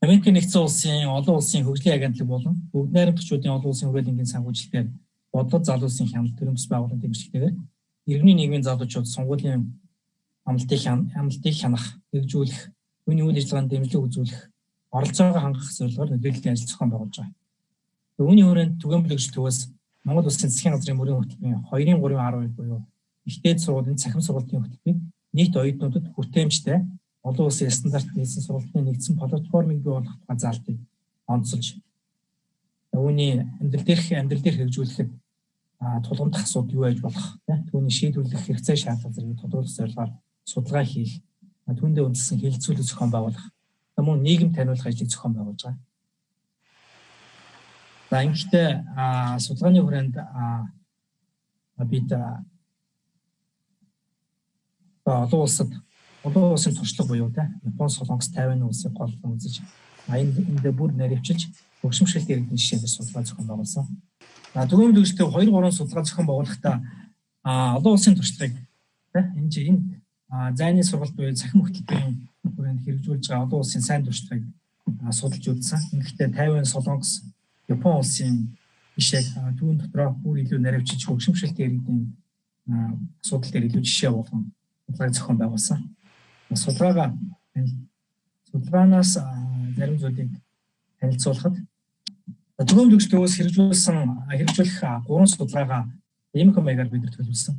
Америкийн нэгдсэн улсын олон улсын хөгжлийн агентлаг болон бүгд найрамдагчдын олон улсын хүрээлэнгийн санхүүжилтээр бодлого залуусын хяналт төрийн бас байгууллагын дэмжлэгтэйгээр иргэний нийгмийн залуучууд сонгуулийн амлалтыг хянах, хэрэгжүүлэх, түүний үйл ажиллагаанд дэмжлэг үзүүлэх, оролцоогоо хангах зорилгоор нөлөөллийн ажил зохион байгуулж байгаа. Үүний хүрээнд түгээмжлэгч төвөөс Монгол Улсын засгийн газрын мөрийн хөтөлбөрийн 2-3-12 буюу ихтэй сургуулийн цахим сургуулийн хөтөлбөрийг нийт оюутнуудад хүртээмжтэй олон улсын стандарт хийсэн сургуулийн нэгдсэн платформыг бий болгох тухай заалтыг онцолж үүний амьдрал дээр хэрэгжүүлэхэд тулгамдах асуудал юу байж болох түүний шийдвэрлэх хэрэгцээ шаардлага зэрэг тодорхойлох зорилгоор судалгаа хийх түүндээ үндэслэн хэлэлцүүлэг зохион байгуулах мөн нийгэм таниулах ажлыг зохион байгуулж байгаа. За ингэхдээ судалгааны хүрээнд бид олон улсын туршлага буюу Япон, Солонгос, Тайвань улсыг голлон үзэж энд бүр наривчилж хөгшимшилт иргэдийн жишээнд судалгаа зохион байгуулсан. Түгээмжлэгчтэй 2-3 судалгаа зохион байгуулахдаа олон улсын туршлагыг энэ зайны сургалт буюу цахим хөтөлбөрийн хүрээнд хэрэгжүүлж байгаа олон улсын сайн туршлагыг судалж үзсэн. Ингэхдээ Тайвань, Солонгос, Япон улсын жишээг түүн дотроо бүр илүү наривчилж хөгшимшилт иргэдийн асуудал дээр илүү жишээ болгон судалгааг зохион байгуулсан. Судалгаанаас зарим зүйлийг танилцуулахад түгээмжлэгч төвөөс хэрэгжүүлэх 3 судалгаагаа ийм маягаар бид төлөвлөсөн.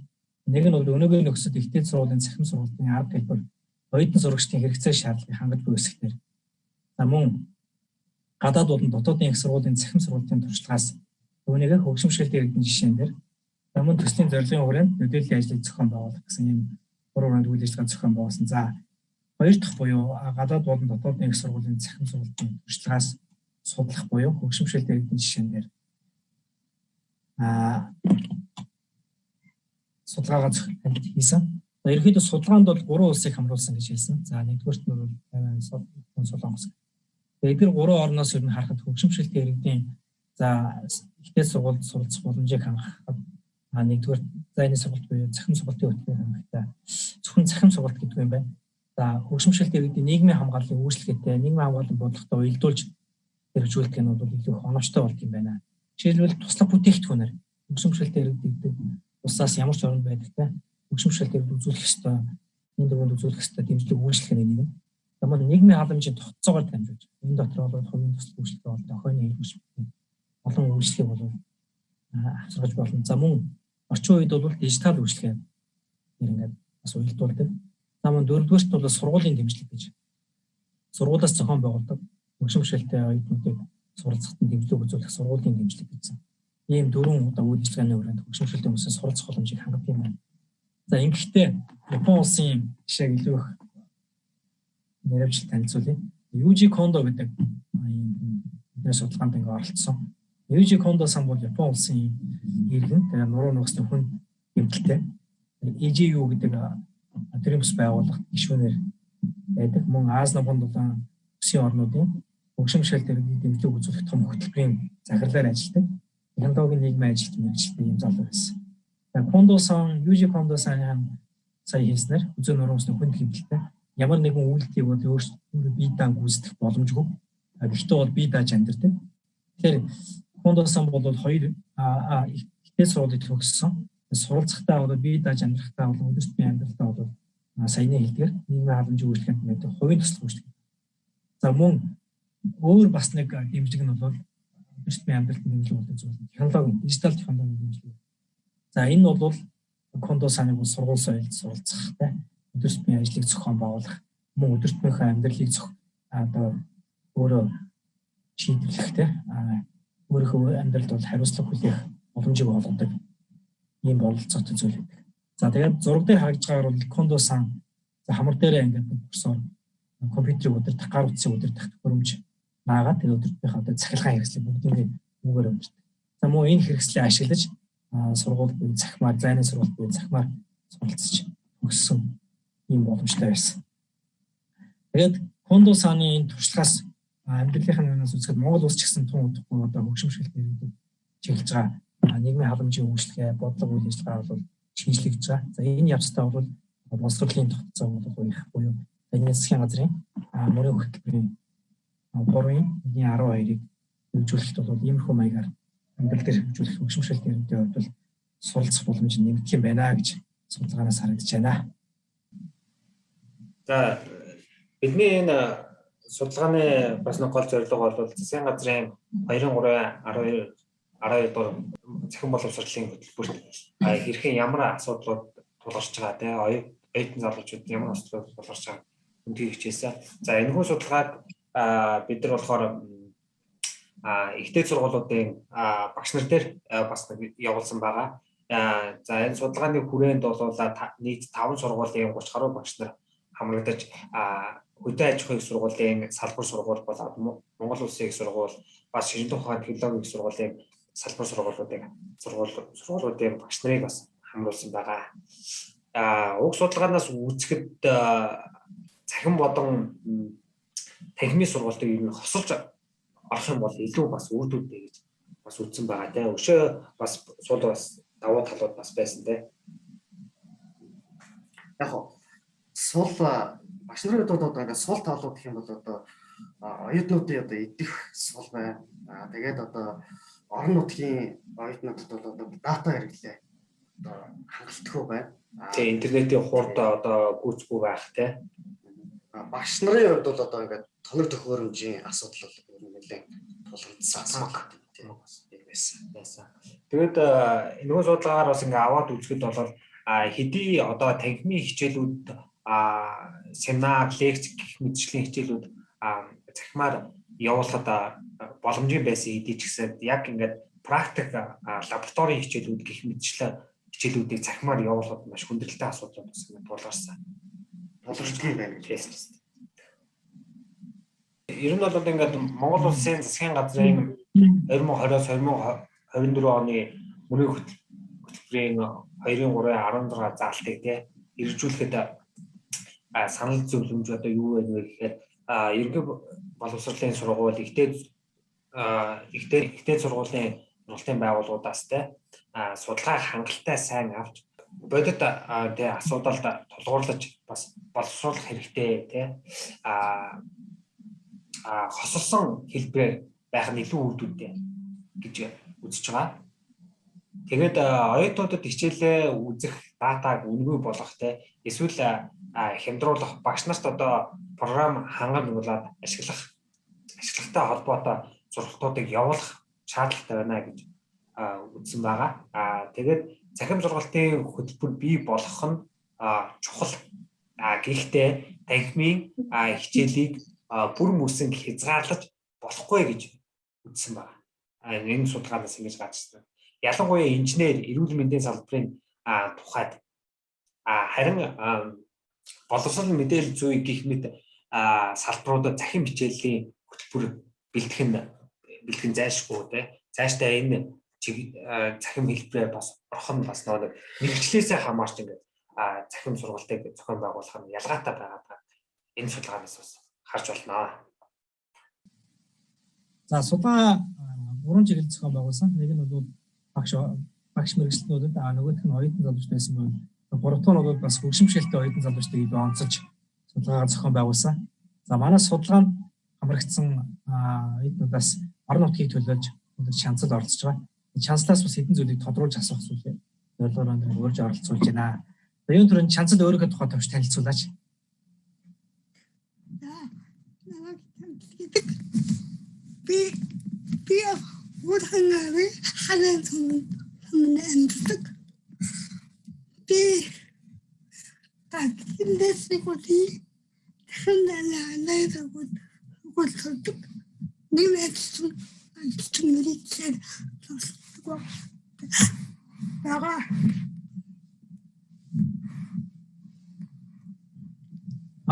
Нэг нь өнөөгийн нөхцөлд ихтэй сургуулийн цахим сургуулийн арга хэлбэр оюутан сурагчдын хэрэгцээ шаардлагыг хангаж буй хэсгээр мөн гадаад болон дотоодын их сургуулийн цахим сургуулийн туршлагаас үүнийг хөгшимшилт иргэдийн жишээн дээр мөн төслийн зорилгын хүрээнд нөлөөллийн ажлыг зохион байгуулах гэсэн ийм 3 уран үйл ажиллагаа зохион байгуулсан. За хоёр дахь буюу гадаад болон дотоодын их сургуулийн цахим сургуулийн туршлагаас судлах буюу хөгшимшилт иргэдийн жишээн дээр судалгаагаа хийсэн. Ерөнхийдөө судалгаанд бол 3 улсыг хамруулсан гэж хэлсэн. За нэгдүгээрт нь Тайвань, Солонгос. Эдгээр 3 орноос ер нь харахад хөгшимшилт иргэдийн ихтэй сургуульд суралцах боломжийг хангахад нэгдүгээр зайны сургалт буюу цахим сургалтын хөтөлбөрийг хангахтаа зөвхөн цахим сургалт гэдэг юм байна. За хөгшимшилт иргэдийн нийгмийн хамгааллын үйлчлэгээтэй нийгмийн хамгааллын бодлоготой уялдуулж хэрэгжүүлэх нь бол илүү их оновчтой болт юм байна. Жишээлбэл туслах бүтээгдэхүүнээр хөгшимшилт иргэдэд усаас ямар ч орнд байдагтай хөгшимшилт иргэд үзүүлэх ёстой, энэ дөрөнд үзүүлэх ёстой дэмжлэг үйлчлэх нэг юм. Тэгмээ нийгмийн халамжийн тогтцоогоор дамжуулж энэ дотор бол хувийн туслах үйлчлэг бол охины хэлбэр олон үйлчлэгийг бол авчиргаж болно. За мөн орчин үед бол дижитал үйлчлэгээ ингээд бас уялдуулдаг. За мөн дөрөвдүгээрт бол сургуулийн дэмжлэг гэж сургуулиас зохион байгуулдаг хөгшимшилттэй оюутнуудыг суралцахад дэмжлэг үзүүлэх сургуулийн дэмжлэг гэсэн. Ийм 4 удаа үйл ажиллагааны хүрээнд хөгшимшилтийн хүмүүсийн суралцах боломжийг хангадаг юм байна. За ингэхдээ Япон улсын жишээг илүү их наривчлж танилцуулъя. Южи Кондо гэдэг энэ судалгаанд ингээ оролцсон. Южи Кондо сан бол Япон улсын иргэн тэгээ нуруу нугасны хүн эмгэлтэй. EJU гэдэг төрийн бас байгууллага гишүүнээр байдаг. Мөн Аз намхан дулаан Үсгийн орнуудын хөгшимшилт иргэдийн дэмжлэг үзүүлэх том хөтөлбөрийн захирлаар ажилладаг. Яндогийн нийгмийн ажилтны мэргэжилтэй юм залуу байсан. Кондо сан, Южи Кондо сан сая хийснээр үзэн нуруу нугасны хүн эмгэлтэй ямар нэгэн үйлдэлийг бол өөрсдөө бие даан гүйцэтгэх боломжгүй. Гэхдээ бол бие дааж амьдардаг. Тэгэхээр Кондо сан бол 2 ихтэй сургуулийг төгссөн. Суралцахтаа бол бие дааж амьдрахтаа бол өдөрт бие амьдралтаа бол саяны хэлдгээр нийгмийн халамжийн үйлчлэгэнд байдаг хувийн туслах үйлчлэг. За мөн өөр бас нэг дэмжлэг нь бол өдөрт бие амьдралтын дэмжлэг болдог зүйл. Технологи, дижитал технологийн дэмжлэг. За энэ бол Кондо саныг сургууль соёлд суралцахтай өдөрт бие ажлыг зохион байгуулах, мөн өдөртмийнхөө амьдралыг өөрөө шийдвэрлэхтэй өөрийнхөө амьдралд бол хариуцлага хүлээх боломжийг олгодог ийм бололцоотой зүйл байдаг. За тэгээд зураг дээр харагдж байгаагаар бол Кондо сан хамар дээрээ ингээд профессор компьютерийг удирдах, гар утсыг удирдах төхөөрөмж наагаад тэгээд өдөртмийнхөө одоо цахилгаан хэрэгслийг бүгдийг үүгээр өмөрдөг. За мөн энэ хэрэгслийг ашиглаж сургууль буюу захимаар, зайны сургууль буюу захимаар суралцж өгсөн ийм боломжтой байсан. Тэгээд Кондо саны энэ туршлагаас амьдралынхаа нүнээс үзэхэд Монгол улс ч гэсэн тун удахгүй одоо хөгшимшилт иргэдэд чиглэж байгаа нийгмийн халамжийн үйлчлэгээ, бодлого үйл ажиллагаа бол шинжлэгдэж байгаа. За энэ явцтай бол боловсролын тогтцоо бол их буюу энэ засгийн газрын мөрийн хөтөлбөрийн 3-ын 12-ыг хөгжүүлэхэд бол иймэрхүү маягаар амьдрал дээр хөгжүүлэх хөгжмөшөлт иргэдийн хувьд бол суралцах боломж нэмэгдэх юм байна гэж судалгаанаас харагдаж байна. За бидний энэ судалгааны бас нэг гол зорилго бол засгийн газрын 23-12 дугаар цахим боловсролын хөтөлбөрт хэрхэн ямар асуудлууд тулгарч байгаа те оюутан залуучууд ямар асуудлууд тулгарч байгаа үндийг хичээсэн. За энэ хүү судалгааг бид нар болохоор ихтэй сургуулиудын багш нар дээр бас явуулсан байгаа. За энэ судалгааны хүрээнд бол нийт 5 сургуулийн 30 гаруй багш нар хамрагдаж хөдөө аж ахуйн сургуулийн салбар сургууль болоод Монгол Улсын их сургууль бас шинжлэх ухааны технологийн сургуулийн салбар сургуулиудын багш нарыг бас хамруулсан байгаа. Уг судалгаанаас үзэхэд цахим бодон танхимын сургуультыг ер нь хосолж орох юм бол илүү бас үрдүүдтэй гэж бас үзсэн байгаа тийм. Өшөө бас сул бас давуу талууд бас байсан тийм. Яг сул багш нарын хувьд одоо ингээд сул талууд гэх юм бол одоо оюутнуудын одоо идэх сул байна. Тэгээд одоо орон нутгийн оюутнуудад бол одоо дата хэрэглээ одоо хангалтгүй байна. Тийм интернетийн хурд одоо гүйцэхгүй байх тийм. Багш нарын хувьд бол одоо ингээд тоног төхөөрөмжийн асуудал бол нэлээд тулгамдсан тийм байсан. Тэгээд нөгөө судалгаагаар бас ингээд аваад үзэхэд бол хэдий одоо танхимын хичээлүүд семинар, лекц гэх мэтчлийн хичээлүүд захимаар явуулахад боломжтой байсан хэдий ч гэсэн яг ингээд практик лабораторийн хичээлүүд гэх мэтчлэн хичээлүүдийг захимаар явуулахад маш хүндрэлтэй асуудлууд бас тулгарсан. Тулгарчгүй байна гэж хэлсэн. Ер нь бол ингээд Монгол Улсын засгийн газрын 2020-2024 оны мөрийн хөтөлбөрийн 2-3-16 заалтыг хэрэгжүүлэхэд санал зөвлөмж одоо юу вэ гэхээр ерөнхий боловсролын сургууль ихтэй сургуулийн сургуулийн байгууллагуудаас судалгаа хангалттай сайн авч бодит асуудалд тулгуурлаж бас боловсруулах хэрэгтэй хосолсон хэлбэрээр байх нь илүү үүдүүдтэй гэж үзэж байгаа. Тэгээд оюутнуудад хичээлээ үзэх датаг үнгүй болгох эсвэл хямдруулах багш нарт одоо програм хангамжуулаад ашиглагтай холбоотой сургалтуудыг явуулах шаардлагатай байна гэж үзсэн байгаа. Тэгээд захим сургалтын хөтөлбөр бий болгох нь чухал. Гэхдээ танхимын хичээлийг бүр мөсөн хязгаарлаж болохгүй гэж үзсэн байна. Энэ судалгаанаас ингэж гарчсан. Ялангуяа инженер, эрүүл мэндийн салбарын тухайд харин боловсрол мэдээлэл зүйн гэх мэт салбаруудад захим хичээлийн хөтөлбөр бэлтгэн зайлшгүй цаашдаа энэ захим хэлбэрээр бас орох нь бас нэг мэргэжлээсээ хамаарч ингээд захим сургалтыг зохион байгуулах нь ялгаатай байгаа. Энэ судалгаанаас бас харж болно. За судалгаа 3 чиглэл зохион байгуулсан. Нэг нь бол багш мэргэжлэнүүдэд нөгөөх нь оюутан залууч байсан бол гуравдугаар нь бол бас хөгжимшээлтэй оюутан залуучдыг онцолж судалгаа зохион байгуулсан. За манай судалгаанд хамрагдсан оюутнуудаас орон нутгийг төлөөлж шанцад оролцож байгаа. Шанслаас бас хэдэн зүйлийг тодруулж асуух зүйлээ зорилгоор өөрж оролцуулж байна. За энэ төрөнд шанцад өөрийнхөө тухай товч танилцуулаач. Би урханаа хаан амьддаг. Би тэндээсгүй хэнэлээ гол нэмэгдсэн мэрэгчээр яга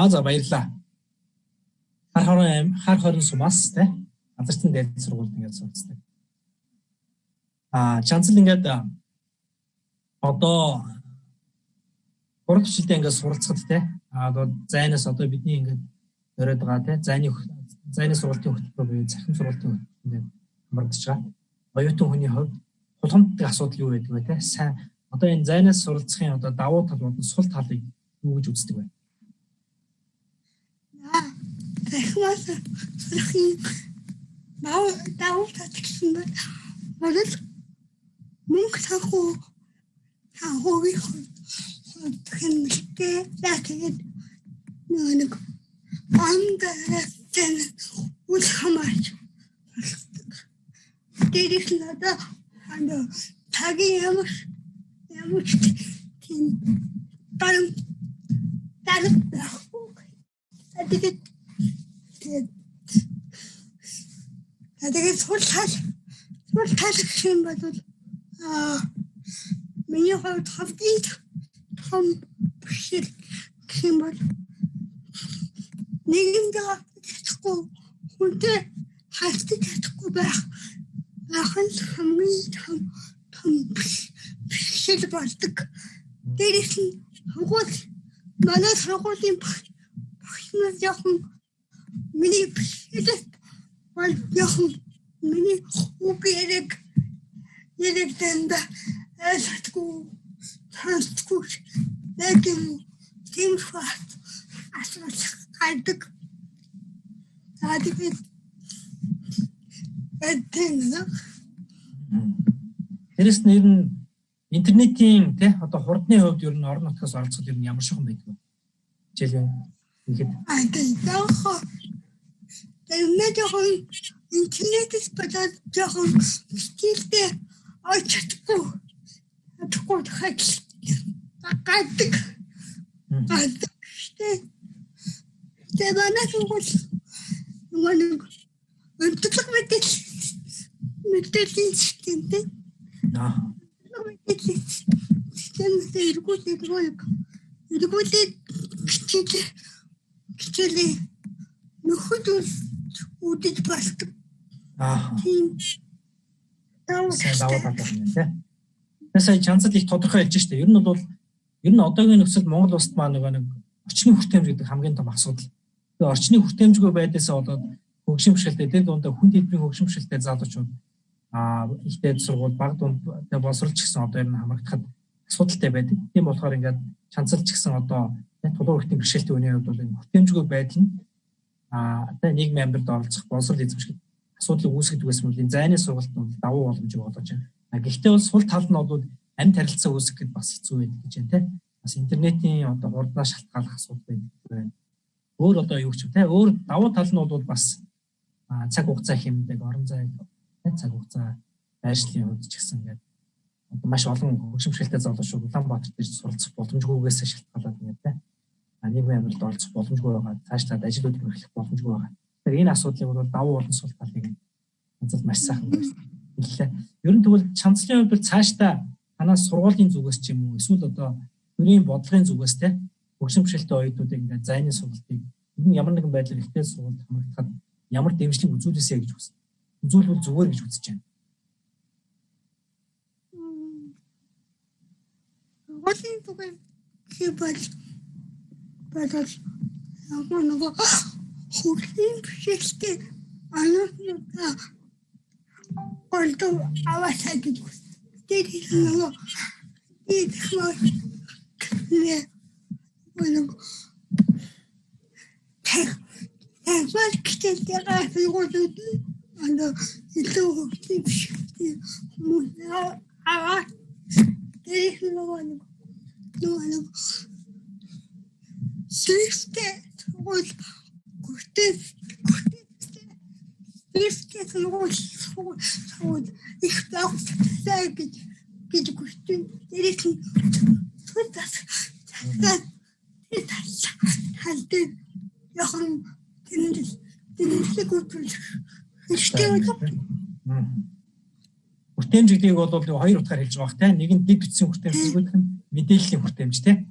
За баярлаа. Хар хорон сумаас газартын дээд сургуульд ингээд суралцдаг. Чанцал ингээд одоо 3 жилдээ ингээд суралцахад одоо зайнаас одоо бидний ингээд өрөөд байгаа зайны сургалтын хөтөлбөр буюу захим сургалтын хөтөлбөр ингээд хамрагдаж байгаа. Оюутан хүний хувьд тулгамддаг асуудал юу байдаг вэ сайн одоо энэ зайнаас суралцахын одоо давуу талууд нь сул талыг юу гэж үздэг вэ? захимаас сурахын давуу татсан байна. Model мөнгө санхүүгийн хэмжээ тэгээд нэг андерсэн үл хамаач. Дээрх нь одоо тагийн ямар тийм дараг тэгээд сул тал гэх юм бол миний хувьд хамгийн том бишэл гэх юм бол нийгэмд чадахгүй хүнтэй хайлтаж чадахгүй байх нь хамгийн том бишэл болдог. Дээрээс нь манай сургуулийн багш яхан миний бишэл бол яхан миний үг яриг дэнд танцгүй нэгэн тийм факт асууж хайдаг. Тэгээд Тэрс нэр нь интернетийн одоо хурдны хувьд ер нь орон нутгаас оролцоход ер нь ямар шиг юм байдгүй. Жишээлбэл ихэд интернетээс бодоод жоохон стилтэй очтгүй хаж гадаг Тэванаас үгүй нэг өндөрлөг мэдээллийн системтэй. Мэдээллийн системтэй эргүүлээд хичээлээ нөхөд үдэж болдог. Тийм. Даваа татсан. Сая чанцад их тодорхой хэлж штэ. Ер нь одоогийн нөхцөл Монгол улсад маань нэг орчны хүртээмж гэдэг хамгийн том асуудал. Тэгээ орчны хүртээмжгүй байдаасаа болоод хөгжимшилтэй тэр дундаа хүн хэлбэрийн хөгжимшилтэй залуучууд ихтэй сургууль баг дунд боловсролч гэсэн одоо ер нь хамрагдахад асуудалтай байдаг. Тийм болохоор ингээд чанцалж гэсэн одоо тулгуур хүртээмж бэрхшээлтэй үеийн хувьд бол энэ хүртээмжгүй байдал нь нийгмийн амьдралд оролцох боловсрол эзэмших асуудлыг үүсгэдэгээс мөн энэ зайны сургалт нь давуу боломжийг олгож байна. Гэхдээ бол сул тал нь бол амьд харилцаа үүсгэхэд бас хэцүү байдаг гэж байна те. Бас интернетийн одоо хурднаа шалтгааллах асуудал байдаг. Өөр одоо юу ч те өөр давуу тал нь бол бас цаг хугацаа хэмндэг орон зай цаг хугацаа байршлын хувьд ч гэсэн ингээд маш олон хөгжимшилтэй залуучууд Улаанбаатар дээр суралцах боломжгүйгээс шалтгаалаад ингээд те. Нийгмийн амьдралд оролцох боломжгүй байгаа. Цаашдаа ажлуудыг эрхлэх боломжгүй байгаа. Тэгэхээр энэ асуудлыг бол давуу олон сул талыг хязгаар маш сайхан хэллээ. Ер нь тэгвэл чанцлын хувьд цаашдаа танаас сургуулийн зүгээс ч юм уу эсвэл одоо төрийн бодлогын зүгээс те хөгжимшилтэй оюутнуудыг ингээд зайны сургалтыг ямар нэгэн байдлаар ихтэй сургалт хамрагдахад ямар дэмжлэг үзүүлээсэй гэж үзсэн. Үзүүлбэл зүгээр гэж үзэж байна. Хуулийн зүгээр хийбэл бодож нөгөө хуулийн бишэлтэй ануунаа голдоо аваасаа гэж үзсэн. Тэгээд нөгөө Хүртээмж гэдгийг бол хоёр утгаар хэлж байгаа те. Нэг нь дэг бичсэн хүртээмж, нөгөөх нь мэдээллийн хүртээмж те.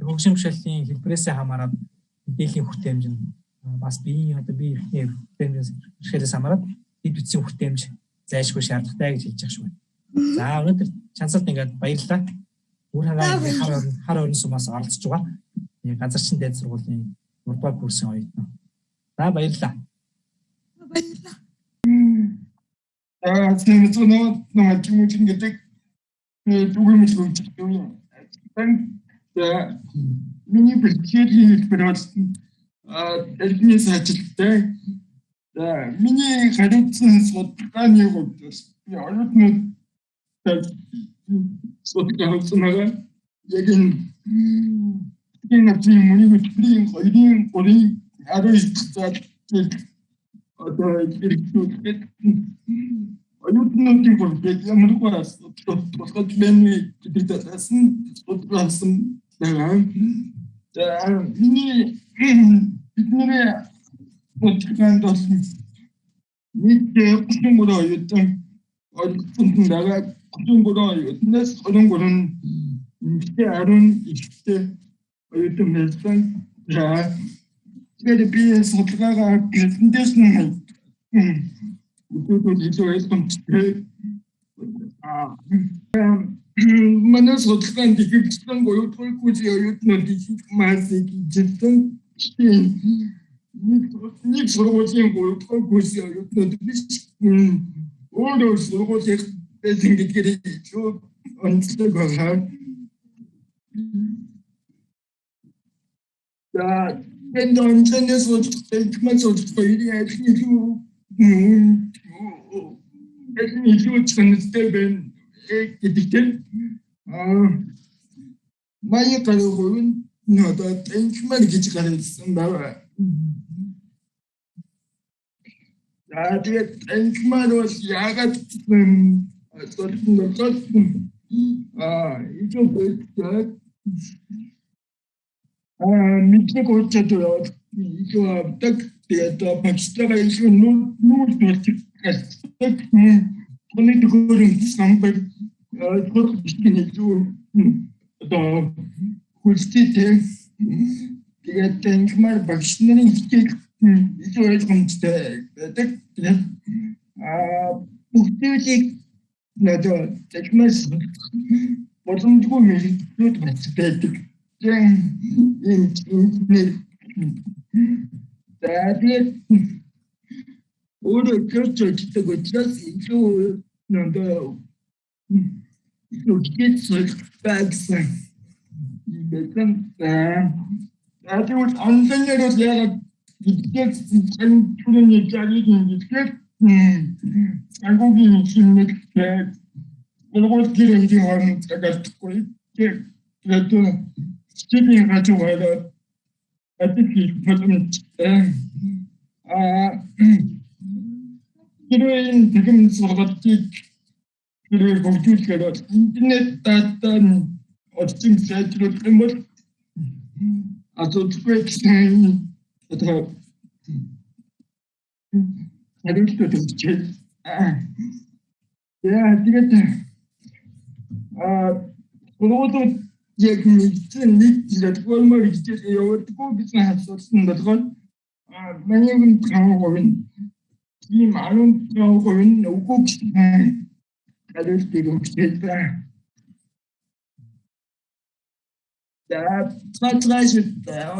Хөгжимшлийн хэлбэрээсээ хамаарат мэдээллийн хүртээмж нь бас биеийн одоо бие эрхний хүртээмжээс хамаарат дэг бичсэн хүртээмж зайлшгүй шаардлагатай гэж хэлж байгаа шүү. За өнөөдөр чансалд ингээд баярлалаа. Өөр хаgaan хар орон сумаас оролцож байгаа. Газарчин дээд сургуулийн 3 дугаар курсын оюутан. За баярлалаа. баярлалаа. Sen sonra nama cumhuriyet gelecek bugün olacak diyor. Ben mini bir şey değil biraz элбэнээс ажилттай. За миний хариуцсан судалгааны хувьд би оюутнууд судалгаасан байгаа. Яг энэ апгийн мөрийн хөтөлбөрийн 2-3 19 цаад одоо иргэдүүд оюутнуудын хувьд ямаргүй асуудал байна гэдэг талаас нь судалгаасан байгаа. За миний бидний судалгаанд бол нэг 33 оюутан оролцсон байгаа. 33 оюутнаас 23 эмэгтэй 10 ихтэй оюутан байсан. За тэгээд би судалгаагаа презентацийн үгүй илүү ойлгомжтой. Манай судалгаанд ихэвчлэн гоёдгүйгүй оюутнууд их массыг ижилсэн. Нэг сургуулийн гоёдгүйгүй оюутнууд биш өөрөө сургуулийн байсан гэдгээр илүү онцлог байгаа. За энэ онцлогоос судалгаа илүү чанартай байна гэдэгтэй. Маяг гаргуун надад энчмэр гэж гаргасан байна. За тэгээд энчмэр бол яагаад мэдээ гоцод илүү авдаг тэгээд багцлага илүү нүүр болчихдаг. Түүний төгөөрөмж самбар хурцгийн илүү одоо хүчтэй тэгээд энчмэр багш нарын хичээл илүү ойлгомжтой байдаг. Бүгдийг надад тэгмээс боломжгүй мэдлүүд байдаг. Тэгээд өөрөө чөлтөг учраас илүү надад илүү гिचэл байсан. Тэгээд онлайнаар яг гэдэг түрүүний жаргын гэдэг агуугийн хэмнэлт өөрөөр хэлбэл хооронд цагаатгүй тэгээд студийн хажуугаар адил боломжтой тэрийн тэгм сургалтыг тэрээр хөгжүүлэхээр интернет датан орчин сайтлууд юм бол асуудалгүй гэсэн одоо хариултууд өгчээ. Яа тэгээд гурван яг нэг платформоор хичээл явуулдаггүй гэсэн асуусан болгоо манай хүн тааговын тийм 15% үгүй гэсэн хариултыг өгчээ. За цаашаа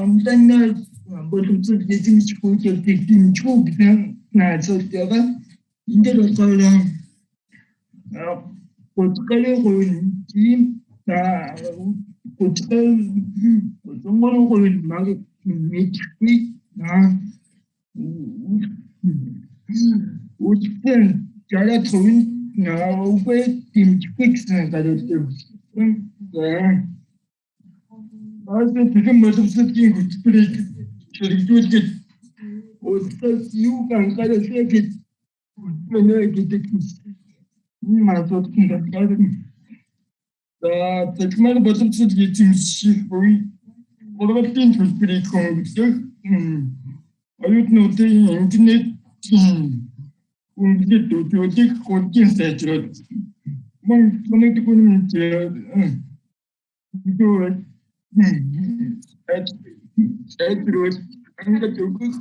онлайнаар боломжтой эзэмших үйлдэлийг дэмжих гэсэн асуулт яваа. Энд дээр болохоор Подгорын тийм подгорын mag мэдгүй үгүй жараад хувийн үгүй дэмжихгүй гэсэн гадуур одоо тэгэн боломжтой хөтөлбөрийг хэрэгжүүлээд өөртөө юу ганцаараа гэж үнэ гэдэг ийм асуудал байна. Тэгэхээр боломжтой эзэмших буй урлагийн төлбөрийг хөнгөлөх оюутнуудын интернет үндэд төлөвлөлийг хөгжин сайжруулах мөн түүний гүн сайжруулах ангид өгөх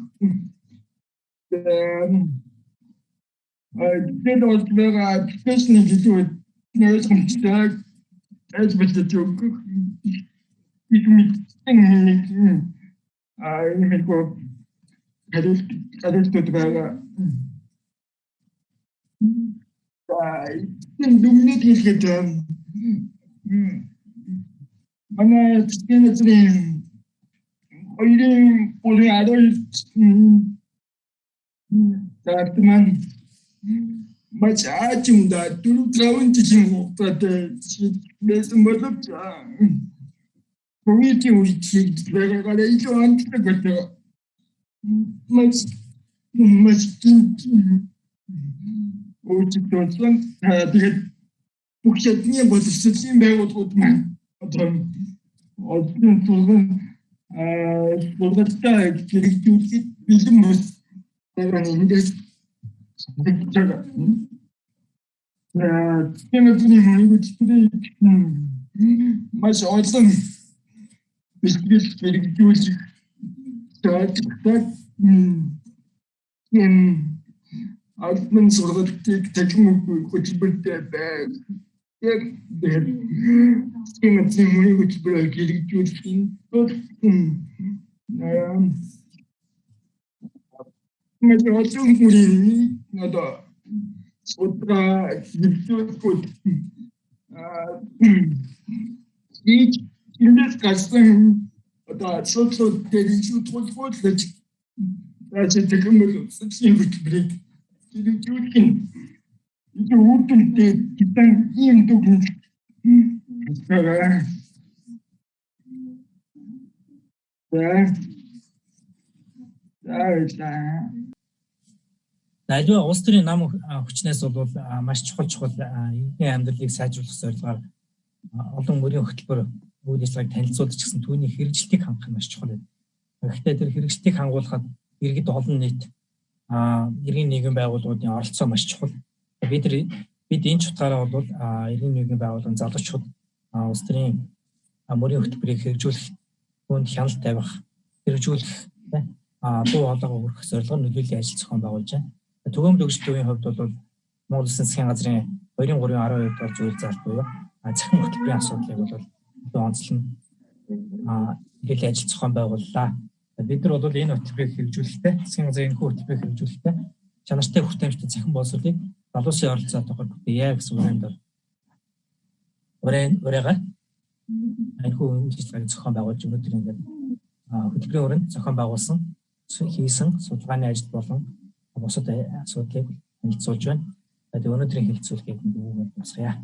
тэгээд бол аппликейшн илүү ойлгомжтой ажиглаж өгөх их мэдсэн имэйгөө хариултууд байгаа. Энэ дүгнэлт хийхэд манай студентийн хоёрын бүрийн 12 таатман маш аажимда 4-5 жилийн хугацаанд байсан боловч комитийн үеийг байгаагаар илүү ханддаг байдаг. Маш өөрчлөлтсөн тэгээд бүх шатны боловсролын байгууллагууд маань одоо олон турган сургалтаа хэрэгжүүлэхэд бэлэн бус байгаа нэгээс тэгжага. Тэмээний хөдөлгөөний маш олон бэлтгэл хэрэгжүүлэх чаддаг албан сургалтыг техник хөтөлбөртэй байв. Яг тэмээний хөтөлбөрийг хэрэгжүүлэх Mas олон бүрийн одоо судра хэрэгжүүлэхэд ийж эндээс гарсан одоо социал хэрэгжүүлэлт яаж технологи социал хөтөлбөрийг хэрэгжүүлэх нь үүрэгтэй гитэн ийм дүгнэн Аливаа улс төрийн нам хүчнээс бол маш чухал энгийн амьдралыг сайжруулах зорилгоор олон мөрийн хөтөлбөр үйл ажиллагааг танилцуулж гисэн түүний хэрэгжилтийг хангах нь маш чухал байна. Гэхдээ тэр хэрэгжилтийг хангуулахад иргэд олон нийт иргэн нийгэм байгууллагуудын оролцоо маш чухал. Бид энэ ч утгаараа бол иргэн нийгэм байгууллагын залуучууд улс төрийн мөрийн хөтөлбөрийг хэрэгжүүлэх, түүнд хяналт тавих, хэрэгжүүлэх дуу хоолойгоо хүргэх зорилгоор нөлөөллийн ажил зохион байгуулж байна. Төгөөмөл хөгжлийн төвийн хувьд бол Монгол Улсын засгийн газрын 2-3-12 дахь зүйл зарт буюу захин хөтөлбөрийн асуудлыг бол онцлон нөлөөллийн ажил зохион байгууллаа. Бид нар бол энэ хөтөлбөрийг хэрэгжүүлэхдээ засгийн газрын энэ хөтөлбөрийг хэрэгжүүлэхдээ чанартай хүртээмжтэй захин боловсролыг залуусын оролцоотойгоор бүтээе гэсэн урайгаар энэ хөтөлбөрийг зохион байгуулж өнөөдөр ингээд хөтөлбөрийн өрөөнд зохион байгуулсан хийсэн судалгааны ажил болон бусад асуудлыг танилцуулж байна. Тэгээд өнөөдрийн хэлэлцүүлгийг бүгд дуусгая.